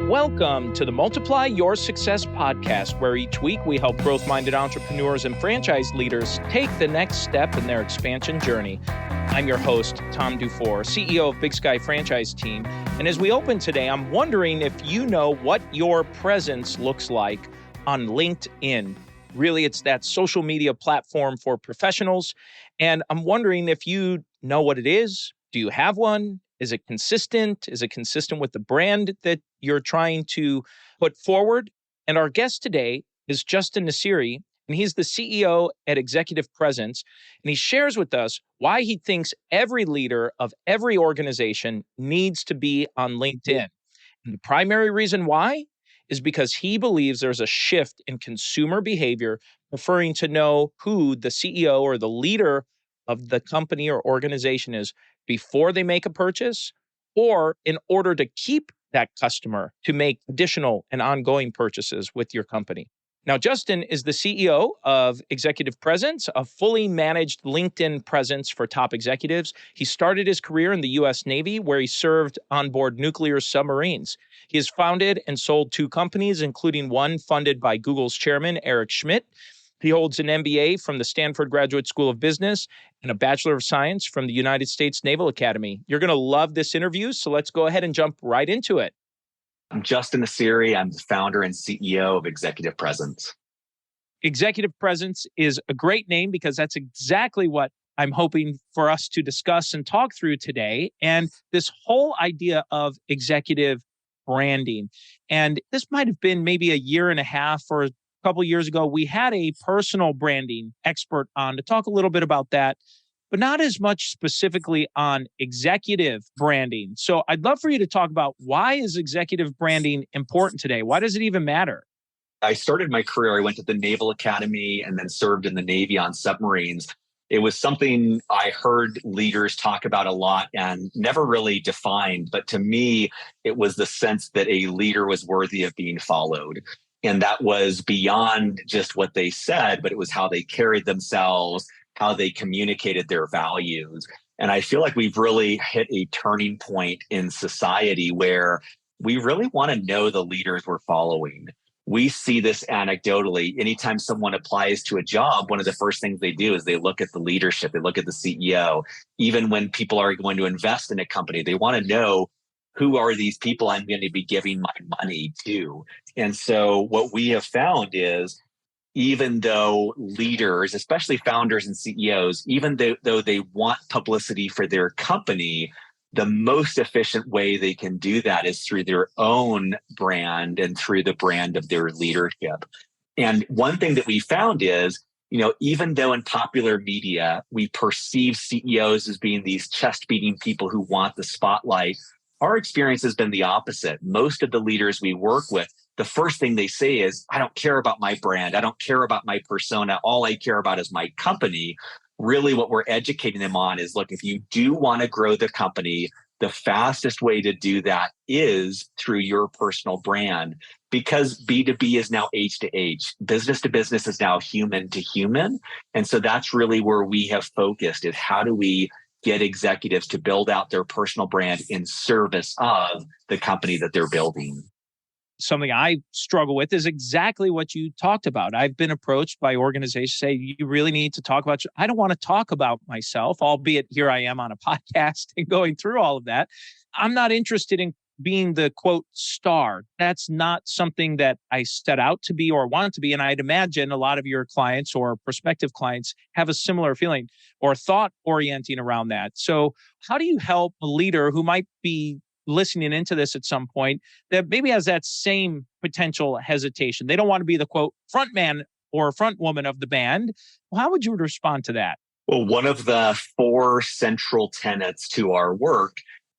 Welcome to the Multiply Your Success podcast, where each week we help growth-minded entrepreneurs and franchise leaders take the next step in their expansion journey. I'm your host, Tom Dufour, CEO of Big Sky Franchise Team. And as we open today, I'm wondering if you know what your presence looks like on LinkedIn. Really, it's that social media platform for professionals. And I'm wondering if you know what it is. Do you have one? Is it consistent? Is it consistent with the brand that you're trying to put forward? And our guest today is Justin Nassiri, and he's the CEO at Executive Presence. And he shares with us why he thinks every leader of every organization needs to be on LinkedIn. And the primary reason why is because he believes there's a shift in consumer behavior, preferring to know who the CEO or the leader of the company or organization is before they make a purchase, or in order to keep that customer to make additional and ongoing purchases with your company. Now, Justin is the CEO of Executive Presence, a fully managed LinkedIn presence for top executives. He started his career in the U.S. Navy, where he served on board nuclear submarines. He has founded and sold 2 companies, including one funded by Google's chairman, Eric Schmidt. He holds an MBA from the Stanford Graduate School of Business and a Bachelor of Science from the United States Naval Academy. You're going to love this interview, so let's go ahead and jump right into it. I'm Justin Nassiri. I'm the founder and CEO of Executive Presence. Executive Presence is a great name because that's exactly what I'm hoping for us to discuss and talk through today. And this whole idea of executive branding. And this might have been maybe a year and a half or a couple of years ago. We had a personal branding expert on to talk a little bit about that, but not as much specifically on executive branding. So I'd love for you to talk about, why is executive branding important today? Why does it even matter? I started my career, I went to the Naval Academy and then served in the Navy on submarines. It was something I heard leaders talk about a lot and never really defined. But to me, it was the sense that a leader was worthy of being followed. And that was beyond just what they said, but it was how they carried themselves, how they communicated their values. And I feel like we've really hit a turning point in society where we really want to know the leaders we're following. We see this anecdotally. Anytime someone applies to a job, one of the first things they do is they look at the leadership, they look at the CEO. Even when people are going to invest in a company, they want to know, who are these people I'm going to be giving my money to? And so what we have found is, even though leaders, especially founders and CEOs, even though they want publicity for their company, the most efficient way they can do that is through their own brand and through the brand of their leadership. And one thing that we found is, even though in popular media, we perceive CEOs as being these chest-beating people who want the spotlight, our experience has been the opposite. Most of the leaders we work with, the first thing they say is, I don't care about my brand. I don't care about my persona. All I care about is my company. Really, what we're educating them on is, look, if you do want to grow the company, the fastest way to do that is through your personal brand, because B2B is now H to H. Business to business is now human to human. And so that's really where we have focused, is how do we get executives to build out their personal brand in service of the company that they're building. Something I struggle with is exactly what you talked about. I've been approached by organizations say, you really need to talk about, I don't want to talk about myself, albeit here I am on a podcast and going through all of that. I'm not interested in being the quote star. That's not something that I set out to be or want to be. And I'd imagine a lot of your clients or prospective clients have a similar feeling or thought orienting around that. So how do you help a leader who might be listening into this at some point that maybe has that same potential hesitation? They don't want to be the quote front man or front woman of the band. Well, how would you respond to that? Well, one of the 4 central tenets to our work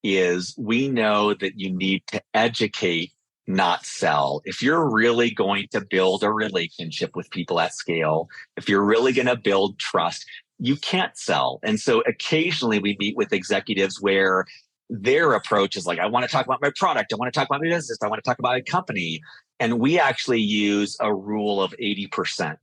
is, we know that you need to educate, not sell. If you're really going to build a relationship with people at scale, if you're really going to build trust, you can't sell. And so occasionally we meet with executives where their approach is like, I want to talk about my product. I want to talk about my business. I want to talk about a company. And we actually use a rule of 80%.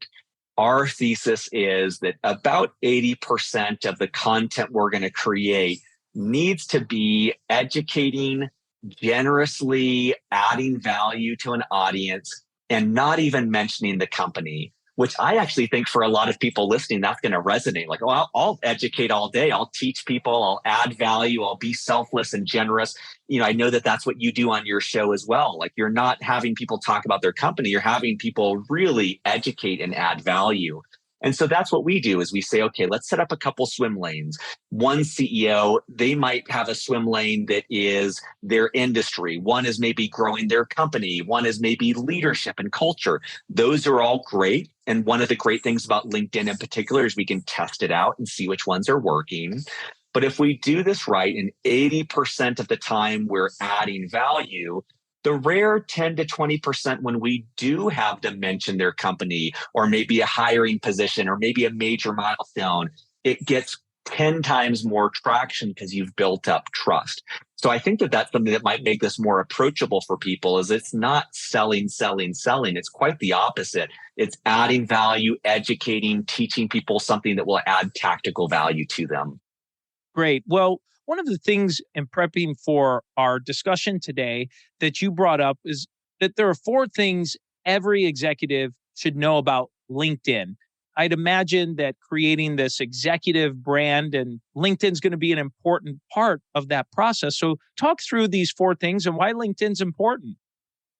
Our thesis is that about 80% of the content we're going to create needs to be educating, generously adding value to an audience and not even mentioning the company, which I actually think for a lot of people listening, that's going to resonate. Like, oh, I'll educate all day. I'll teach people. I'll add value. I'll be selfless and generous. I know that that's what you do on your show as well. Like, you're not having people talk about their company. You're having people really educate and add value. And so that's what we do is we say, okay, let's set up a couple swim lanes. One CEO, they might have a swim lane that is their industry. One is maybe growing their company. One is maybe leadership and culture. Those are all great. And one of the great things about LinkedIn in particular is we can test it out and see which ones are working. But if we do this right, and 80% of the time we're adding value, the rare 10 to 20% when we do have them mention their company or maybe a hiring position or maybe a major milestone, it gets 10 times more traction because you've built up trust. So I think that that's something that might make this more approachable for people is it's not selling. It's quite the opposite. It's adding value, educating, teaching people something that will add tactical value to them. Great. Well, one of the things in prepping for our discussion today that you brought up is that there are 4 things every executive should know about LinkedIn. I'd imagine that creating this executive brand and LinkedIn's going to be an important part of that process. So talk through these 4 things and why LinkedIn's important.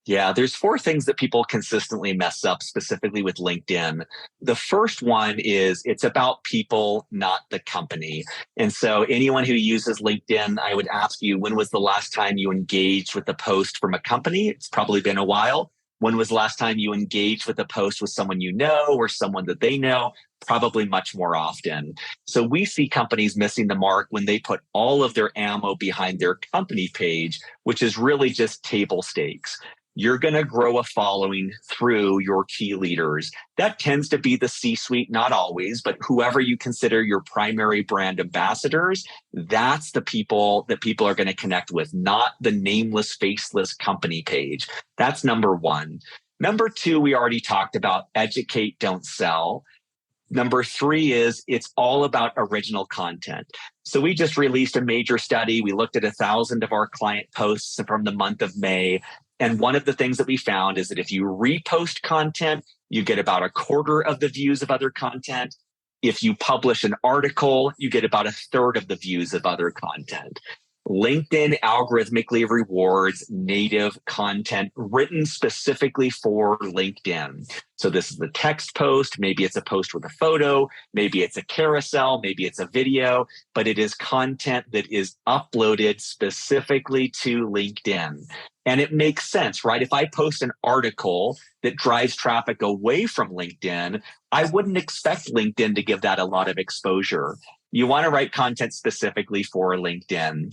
Yeah, there's 4 things that people consistently mess up, specifically with LinkedIn. The first one is it's about people, not the company. And so anyone who uses LinkedIn, I would ask you, when was the last time you engaged with a post from a company? It's probably been a while. When was the last time you engaged with a post with someone you know or someone that they know? Probably much more often. So we see companies missing the mark when they put all of their ammo behind their company page, which is really just table stakes. You're going to grow a following through your key leaders. That tends to be the C-suite, not always, but whoever you consider your primary brand ambassadors, that's the people that people are going to connect with, not the nameless, faceless company page. That's number 1. Number 2, we already talked about educate, don't sell. Number 3 is it's all about original content. So we just released a major study. We looked at 1,000 of our client posts from the month of May. And one of the things that we found is that if you repost content, you get about a quarter of the views of other content. If you publish an article, you get about 1/3 of the views of other content. LinkedIn algorithmically rewards native content written specifically for LinkedIn. So this is the text post. Maybe it's a post with a photo. Maybe it's a carousel. Maybe it's a video, but it is content that is uploaded specifically to LinkedIn. And it makes sense, right? If I post an article that drives traffic away from LinkedIn, I wouldn't expect LinkedIn to give that a lot of exposure. You want to write content specifically for LinkedIn.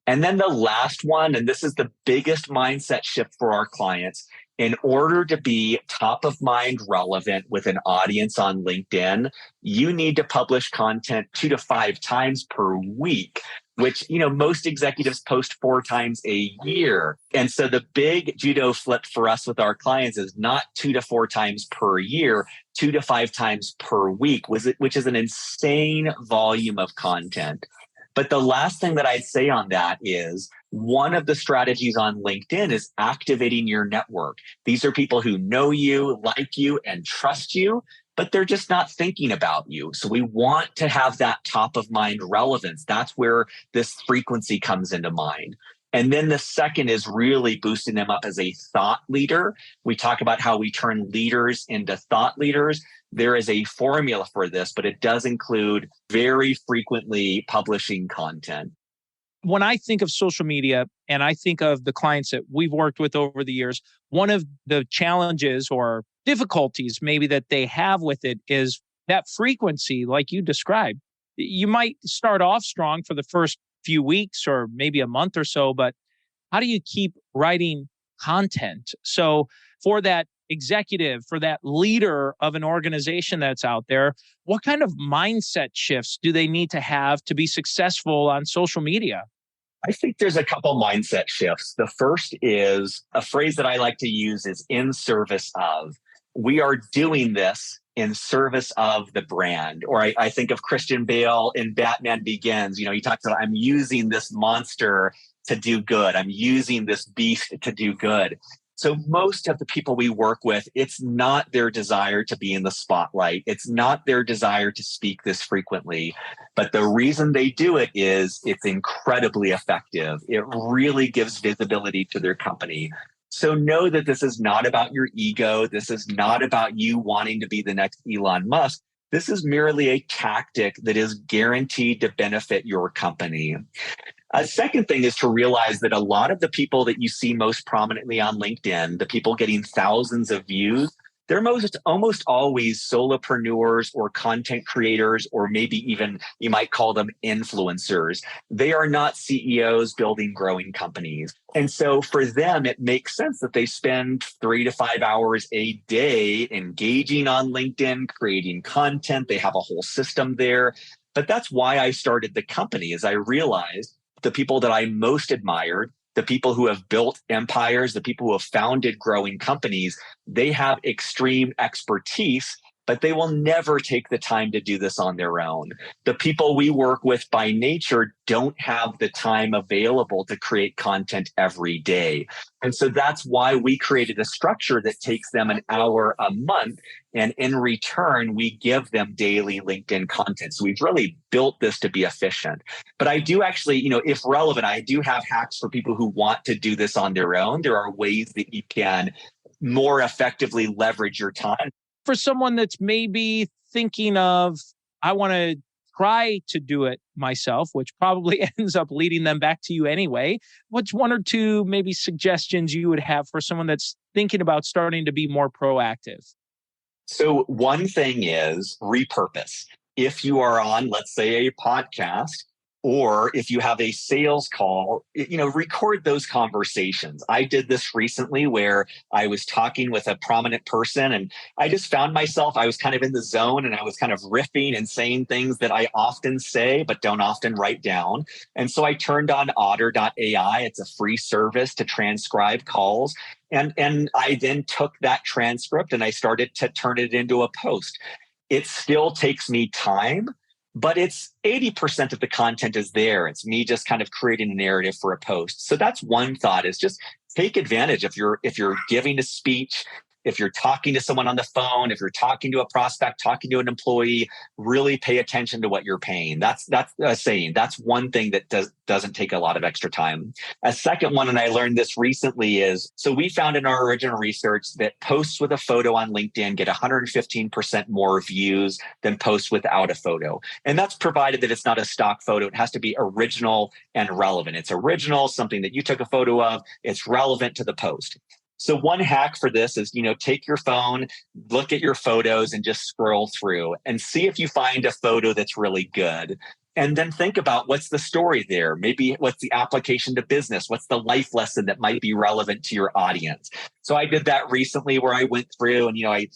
And then the last one, and this is the biggest mindset shift for our clients, in order to be top of mind relevant with an audience on LinkedIn, you need to publish content 2 to 5 times per week, which, most executives post 4 times a year. And so the big judo flip for us with our clients is not 2 to 4 times per year, 2 to 5 times per week, which is an insane volume of content. But the last thing that I'd say on that is one of the strategies on LinkedIn is activating your network. These are people who know you, like you, and trust you, but they're just not thinking about you. So we want to have that top of mind relevance. That's where this frequency comes into mind. And then the second is really boosting them up as a thought leader. We talk about how we turn leaders into thought leaders. There is a formula for this, but it does include very frequently publishing content. When I think of social media and I think of the clients that we've worked with over the years, one of the challenges or difficulties maybe that they have with it is that frequency, like you described. You might start off strong for the first few weeks or maybe a month or so, but how do you keep writing content? So for that executive, for that leader of an organization that's out there, what kind of mindset shifts do they need to have to be successful on social media? I think there's a couple mindset shifts. The first is a phrase that I like to use is in service of. We are doing this in service of the brand. Or I think of Christian Bale in Batman Begins. He talks about, I'm using this monster to do good. I'm using this beast to do good. So most of the people we work with, it's not their desire to be in the spotlight. It's not their desire to speak this frequently. But the reason they do it is it's incredibly effective. It really gives visibility to their company. So know that this is not about your ego. This is not about you wanting to be the next Elon Musk. This is merely a tactic that is guaranteed to benefit your company. A second thing is to realize that a lot of the people that you see most prominently on LinkedIn, the people getting thousands of views, they're almost always solopreneurs or content creators, or maybe even you might call them influencers. They are not CEOs building growing companies. And so for them, it makes sense that they spend 3 to 5 hours a day engaging on LinkedIn, creating content. They have a whole system there. But that's why I started the company, is I realized the people that I most admired, the people who have built empires, the people who have founded growing companies, they have extreme expertise, but they will never take the time to do this on their own. The people we work with by nature don't have the time available to create content every day. And so that's why we created a structure that takes them an hour a month. And in return, we give them daily LinkedIn content. So we've really built this to be efficient. But I do actually, if relevant, I do have hacks for people who want to do this on their own. There are ways that you can more effectively leverage your time. For someone that's maybe thinking of, I want to try to do it myself, which probably ends up leading them back to you anyway, what's one or two maybe suggestions you would have for someone that's thinking about starting to be more proactive? So one thing is repurpose. If you are on, let's say, a podcast, or if you have a sales call, record those conversations. I did this recently where I was talking with a prominent person and I just found myself, I was kind of in the zone and I was kind of riffing and saying things that I often say, but don't often write down. And so I turned on otter.ai. It's a free service to transcribe calls. And I then took that transcript and I started to turn it into a post. It still takes me time, but it's 80% of the content is there. It's me just kind of creating a narrative for a post. So that's one thought, is just take advantage. If you're giving a speech, if you're talking to someone on the phone, if you're talking to a prospect, talking to an employee, really pay attention to what you're paying. That's a saying. That's one thing that doesn't take a lot of extra time. A second one, and I learned this recently, is, so we found in our original research that posts with a photo on LinkedIn get 115% more views than posts without a photo. And that's provided that it's not a stock photo. It has to be original and relevant. It's original, something that you took a photo of. It's relevant to the post. So one hack for this is, take your phone, look at your photos and just scroll through and see if you find a photo that's really good. And then think about what's the story there. Maybe what's the application to business? What's the life lesson that might be relevant to your audience? So I did that recently where I went through and, I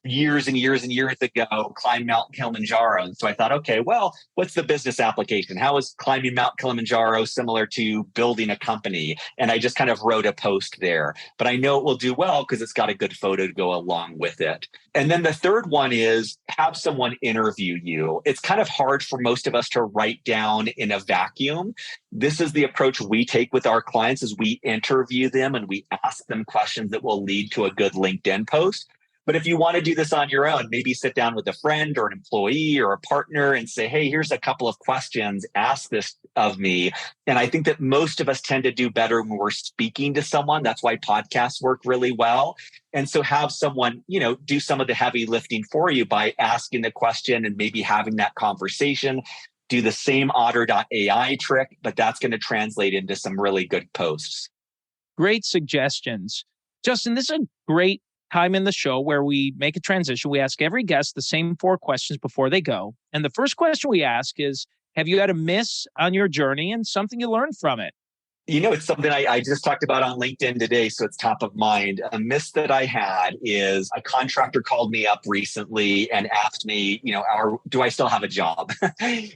years and years and years ago climbed Mount Kilimanjaro. And so I thought, okay, well, what's the business application? How is climbing Mount Kilimanjaro similar to building a company? And I just kind of wrote a post there. But I know it will do well because it's got a good photo to go along with it. And then the third one is have someone interview you. It's kind of hard for most of us to write down in a vacuum. This is the approach we take with our clients, is we interview them and we ask them questions that will lead to a good LinkedIn post. But if you want to do this on your own, maybe sit down with a friend or an employee or a partner and say, hey, here's a couple of questions, ask this of me. And I think that most of us tend to do better when we're speaking to someone. That's why podcasts work really well. And so have someone, do some of the heavy lifting for you by asking the question and maybe having that conversation. Do the same otter.ai trick, but that's going to translate into some really good posts. Great suggestions. Justin, this is a great time in the show where we make a transition. We ask every guest the same 4 questions before they go. And the first question we ask is, have you had a miss on your journey and something you learned from it? It's something I just talked about on LinkedIn today, so it's top of mind. A miss that I had is a contractor called me up recently and asked me, do I still have a job?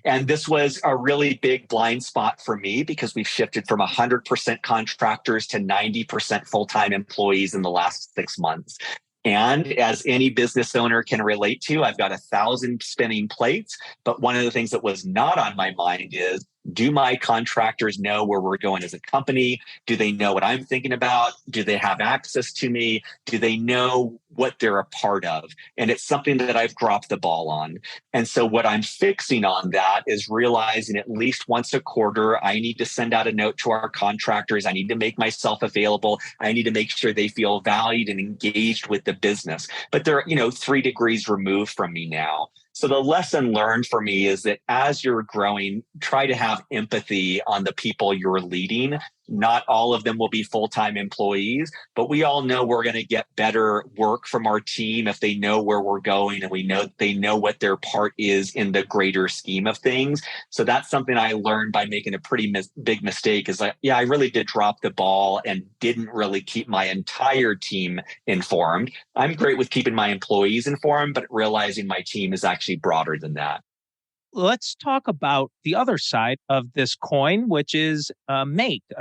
And this was a really big blind spot for me because we've shifted from 100% contractors to 90% full-time employees in the last 6 months. And as any business owner can relate to, I've got 1,000 spinning plates. But one of the things that was not on my mind is, do my contractors know where we're going as a company? Do they know what I'm thinking about? Do they have access to me? Do they know what they're a part of? And it's something that I've dropped the ball on. And so what I'm fixing on that is realizing at least once a quarter, I need to send out a note to our contractors. I need to make myself available. I need to make sure they feel valued and engaged with the business. But they're, 3 degrees removed from me now. So the lesson learned for me is that as you're growing, try to have empathy on the people you're leading. Not all of them will be full-time employees, but we all know we're going to get better work from our team if they know where we're going and we know they know what their part is in the greater scheme of things. So that's something I learned by making a pretty big mistake is I really did drop the ball and didn't really keep my entire team informed. I'm great with keeping my employees informed, but realizing my team is actually broader than that. Let's talk about the other side of this coin, which is a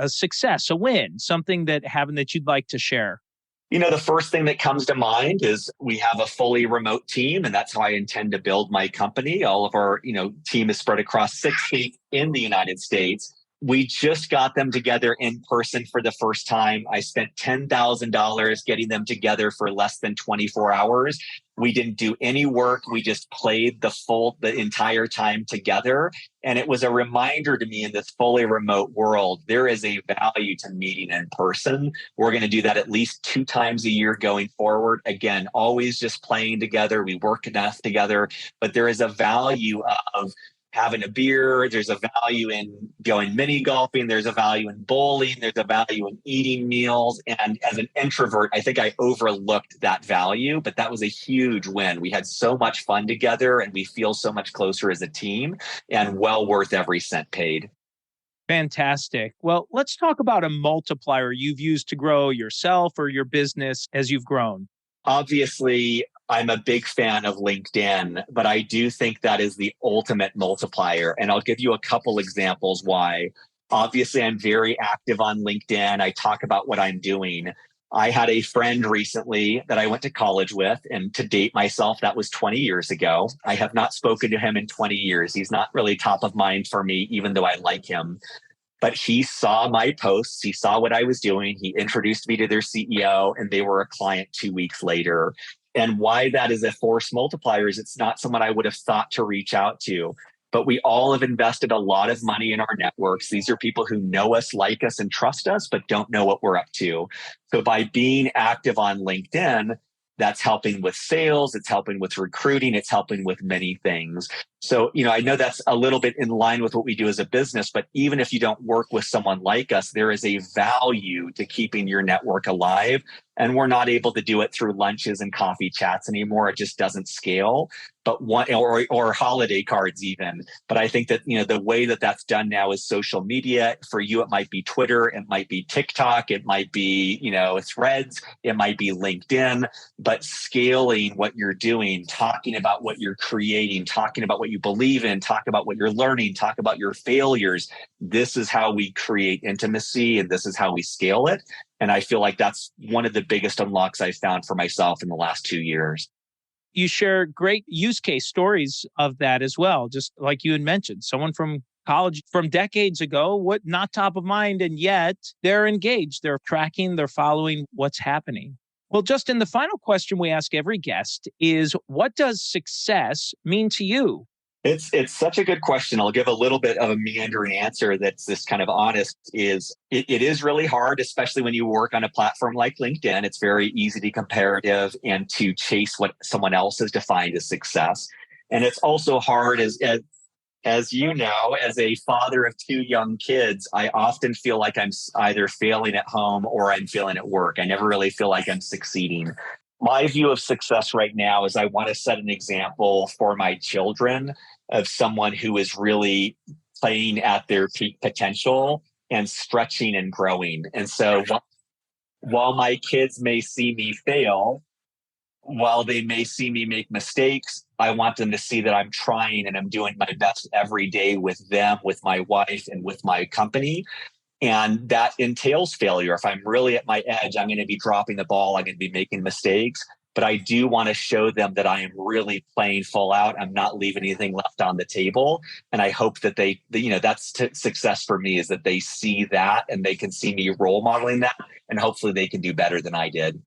success, a win, something that you'd like to share. The first thing that comes to mind is we have a fully remote team, and that's how I intend to build my company. All of our, team is spread across 6 states in the United States. We just got them together in person for the first time. I spent $10,000 getting them together for less than 24 hours. We didn't do any work. We just played the entire time together. And it was a reminder to me in this fully remote world, there is a value to meeting in person. We're going to do that at least 2 times a year going forward. Again, always just playing together. We work enough together, but there is a value of having a beer. There's a value in going mini golfing. There's a value in bowling. There's a value in eating meals. And as an introvert, I think I overlooked that value, but that was a huge win. We had so much fun together and we feel so much closer as a team and well worth every cent paid. Fantastic. Well, let's talk about a multiplier you've used to grow yourself or your business as you've grown. Obviously, I'm a big fan of LinkedIn, but I do think that is the ultimate multiplier. And I'll give you a couple examples why. Obviously, I'm very active on LinkedIn. I talk about what I'm doing. I had a friend recently that I went to college with, and to date myself, that was 20 years ago. I have not spoken to him in 20 years. He's not really top of mind for me, even though I like him. But he saw my posts. He saw what I was doing. He introduced me to their CEO, and they were a client 2 weeks later. And why that is a force multiplier is it's not someone I would have thought to reach out to. But we all have invested a lot of money in our networks. These are people who know us, like us, and trust us, but don't know what we're up to. So by being active on LinkedIn, that's helping with sales. It's helping with recruiting. It's helping with many things. So, I know that's a little bit in line with what we do as a business, but even if you don't work with someone like us, there is a value to keeping your network alive. And we're not able to do it through lunches and coffee chats anymore. It just doesn't scale. But or holiday cards even. But I think that, the way that that's done now is social media. For you, it might be Twitter, it might be TikTok, it might be, Threads, it might be LinkedIn. But scaling what you're doing, talking about what you're creating, talking about what you believe in, talk about what you're learning, talk about your failures. This is how we create intimacy, and this is how we scale it. And I feel like that's one of the biggest unlocks I've found for myself in the last 2 years. You share great use case stories of that as well. Just like you had mentioned, someone from college from decades ago, what not top of mind, and yet they're engaged, they're tracking, they're following what's happening. Well, Justin, the final question we ask every guest is, what does success mean to you? It's such a good question. I'll give a little bit of a meandering answer that's this kind of honest. It is really hard, especially when you work on a platform like LinkedIn. It's very easy to be comparative and to chase what someone else has defined as success. And it's also hard as you know, as a father of 2 young kids, I often feel like I'm either failing at home or I'm failing at work. I never really feel like I'm succeeding. My view of success right now is I want to set an example for my children of someone who is really playing at their peak potential and stretching and growing. And so while my kids may see me fail, while they may see me make mistakes, I want them to see that I'm trying and I'm doing my best every day with them, with my wife, and with my company. And that entails failure. If I'm really at my edge, I'm going to be dropping the ball. I'm going to be making mistakes. but I do want to show them that I am really playing full out. I'm not leaving anything left on the table. And I hope that that's success for me, is that they see that and they can see me role modeling that, and hopefully they can do better than I did.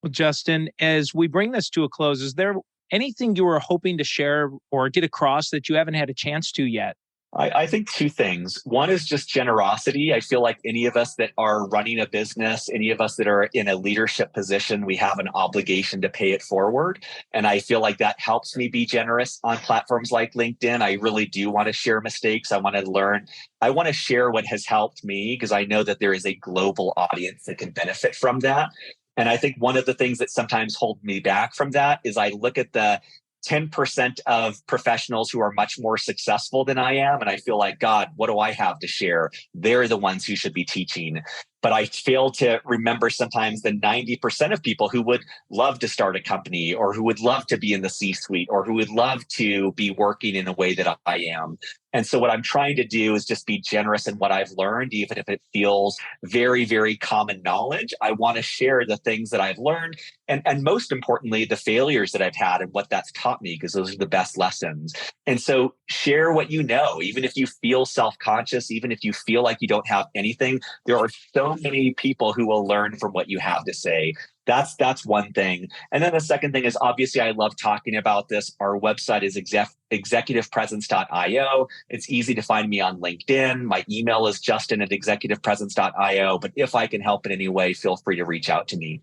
Well, Justin, as we bring this to a close, is there anything you were hoping to share or get across that you haven't had a chance to yet? I think two things. One is just generosity. I feel like any of us that are running a business, any of us that are in a leadership position, we have an obligation to pay it forward. And I feel like that helps me be generous on platforms like LinkedIn. I really do want to share mistakes. I want to learn. I want to share what has helped me, because I know that there is a global audience that can benefit from that. And I think one of the things that sometimes hold me back from that is I look at the 10% of professionals who are much more successful than I am. And I feel like, God, what do I have to share? They're the ones who should be teaching. But I fail to remember sometimes the 90% of people who would love to start a company, or who would love to be in the C-suite, or who would love to be working in a way that I am. And so what I'm trying to do is just be generous in what I've learned, even if it feels very, very common knowledge. I want to share the things that I've learned, and most importantly, the failures that I've had and what that's taught me, because those are the best lessons. And so share what you know, even if you feel self-conscious, even if you feel like you don't have anything, there are so many people who will learn from what you have to say. That's one thing. And then the second thing is, obviously, I love talking about this. Our website is executivepresence.io. It's easy to find me on LinkedIn. My email is justin@executivepresence.io. But if I can help in any way, feel free to reach out to me.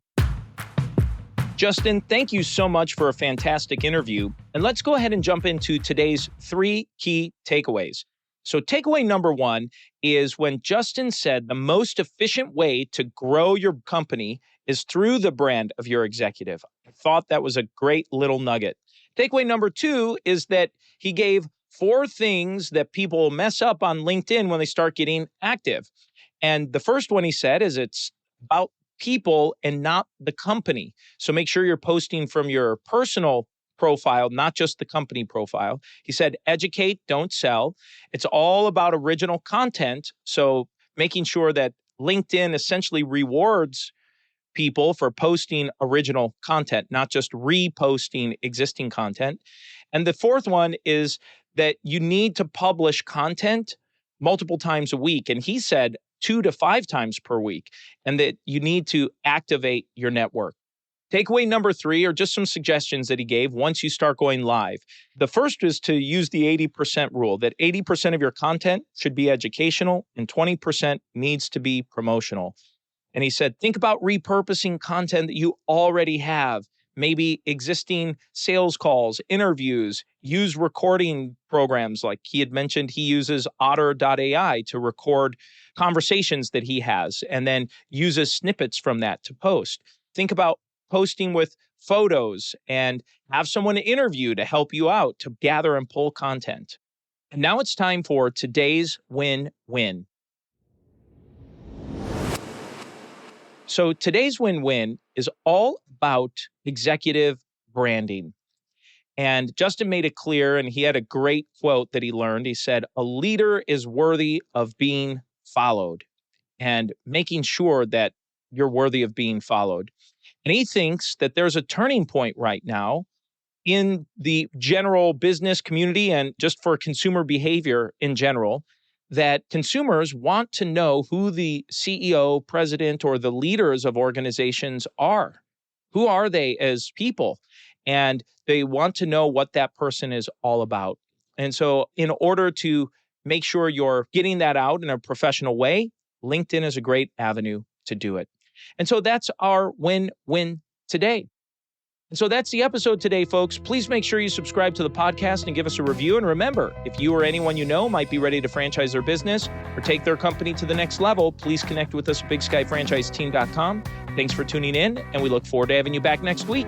Justin, thank you so much for a fantastic interview. And let's go ahead and jump into today's 3 key takeaways. So takeaway number 1 is when Justin said the most efficient way to grow your company is through the brand of your executive. I thought that was a great little nugget. Takeaway number 2 is that he gave 4 things that people mess up on LinkedIn when they start getting active. And the first one he said is it's about people and not the company. So make sure you're posting from your personal profile, not just the company profile. He said, educate, don't sell. It's all about original content. So making sure that LinkedIn essentially rewards people for posting original content, not just reposting existing content. And the fourth one is that you need to publish content multiple times a week. And he said 2 to 5 times per week, and that you need to activate your network. Takeaway number 3 are just some suggestions that he gave once you start going live. The first is to use the 80% rule, that 80% of your content should be educational and 20% needs to be promotional. And he said, think about repurposing content that you already have, maybe existing sales calls, interviews, use recording programs. Like he had mentioned, he uses otter.ai to record conversations that he has and then uses snippets from that to post. Think about posting with photos and have someone interview to help you out to gather and pull content. And now it's time for today's win-win. So today's win-win is all about executive branding. And Justin made it clear, and he had a great quote that he learned. He said, a leader is worthy of being followed, and making sure that you're worthy of being followed. And he thinks that there's a turning point right now in the general business community and just for consumer behavior in general, that consumers want to know who the CEO, president, or the leaders of organizations are. Who are they as people? And they want to know what that person is all about. And so in order to make sure you're getting that out in a professional way, LinkedIn is a great avenue to do it. And so that's our win-win today. And so that's the episode today, folks. Please make sure you subscribe to the podcast and give us a review. And remember, if you or anyone you know might be ready to franchise their business or take their company to the next level, please connect with us at bigskyfranchiseteam.com. Thanks for tuning in, and we look forward to having you back next week.